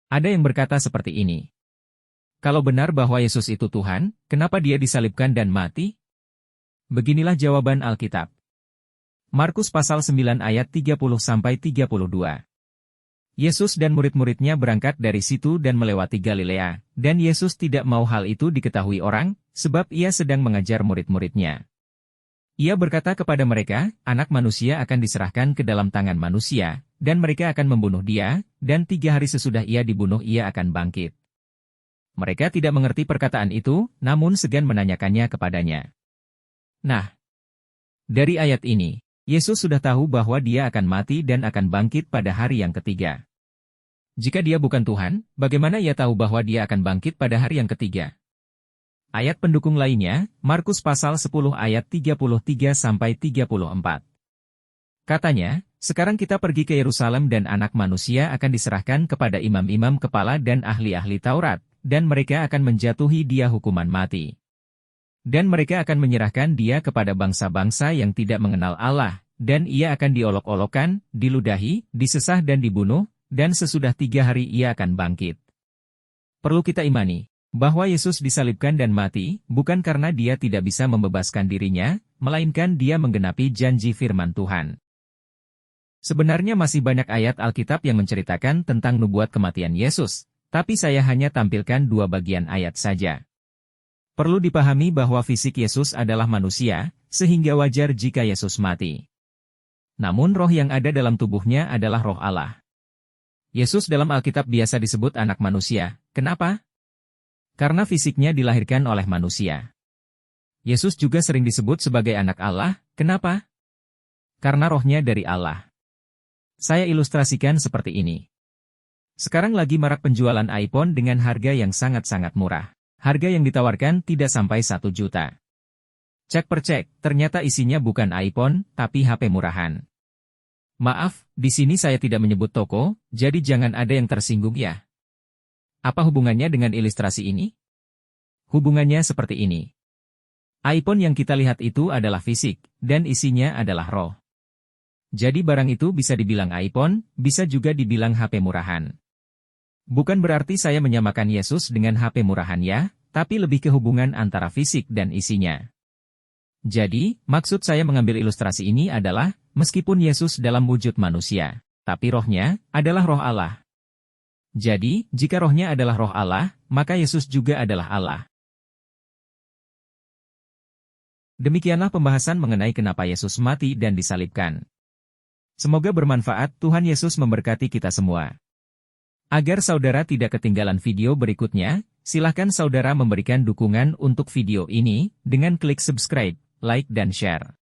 Ada yang berkata seperti ini. Kalau benar bahwa Yesus itu Tuhan, kenapa dia disalibkan dan mati? Beginilah jawaban Alkitab. Markus pasal 9 ayat 30-32. Yesus dan murid-muridnya berangkat dari situ dan melewati Galilea, dan Yesus tidak mau hal itu diketahui orang, sebab ia sedang mengajar murid-muridnya. Ia berkata kepada mereka, Anak Manusia akan diserahkan ke dalam tangan manusia, dan mereka akan membunuh dia, dan 3 hari sesudah ia dibunuh ia akan bangkit. Mereka tidak mengerti perkataan itu, namun segan menanyakannya kepadanya. Nah, dari ayat ini, Yesus sudah tahu bahwa dia akan mati dan akan bangkit pada hari yang ketiga. Jika dia bukan Tuhan, bagaimana ia tahu bahwa dia akan bangkit pada hari yang ketiga? Ayat pendukung lainnya, Markus pasal 10 ayat 33-34. Katanya, sekarang kita pergi ke Yerusalem dan Anak Manusia akan diserahkan kepada imam-imam kepala dan ahli-ahli Taurat, dan mereka akan menjatuhi dia hukuman mati. Dan mereka akan menyerahkan dia kepada bangsa-bangsa yang tidak mengenal Allah, dan ia akan diolok-olokkan, diludahi, disesah dan dibunuh, dan sesudah 3 hari ia akan bangkit. Perlu kita imani, bahwa Yesus disalibkan dan mati, bukan karena dia tidak bisa membebaskan dirinya, melainkan dia menggenapi janji firman Tuhan. Sebenarnya masih banyak ayat Alkitab yang menceritakan tentang nubuat kematian Yesus, tapi saya hanya tampilkan 2 bagian ayat saja. Perlu dipahami bahwa fisik Yesus adalah manusia, sehingga wajar jika Yesus mati. Namun roh yang ada dalam tubuhnya adalah roh Allah. Yesus dalam Alkitab biasa disebut anak manusia. Kenapa? Karena fisiknya dilahirkan oleh manusia. Yesus juga sering disebut sebagai anak Allah. Kenapa? Karena rohnya dari Allah. Saya ilustrasikan seperti ini. Sekarang lagi marak penjualan iPhone dengan harga yang sangat-sangat murah. Harga yang ditawarkan tidak sampai 1 juta. Cek per cek, ternyata isinya bukan iPhone, tapi HP murahan. Maaf, di sini saya tidak menyebut toko, jadi jangan ada yang tersinggung ya. Apa hubungannya dengan ilustrasi ini? Hubungannya seperti ini. iPhone yang kita lihat itu adalah fisik, dan isinya adalah roh. Jadi barang itu bisa dibilang iPhone, bisa juga dibilang HP murahan. Bukan berarti saya menyamakan Yesus dengan HP murahan ya, tapi lebih ke hubungan antara fisik dan isinya. Jadi, maksud saya mengambil ilustrasi ini adalah, meskipun Yesus dalam wujud manusia, tapi rohnya adalah roh Allah. Jadi, jika rohnya adalah roh Allah, maka Yesus juga adalah Allah. Demikianlah pembahasan mengenai kenapa Yesus mati dan disalibkan. Semoga bermanfaat. Tuhan Yesus memberkati kita semua. Agar saudara tidak ketinggalan video berikutnya, silahkan saudara memberikan dukungan untuk video ini dengan klik subscribe, like dan share.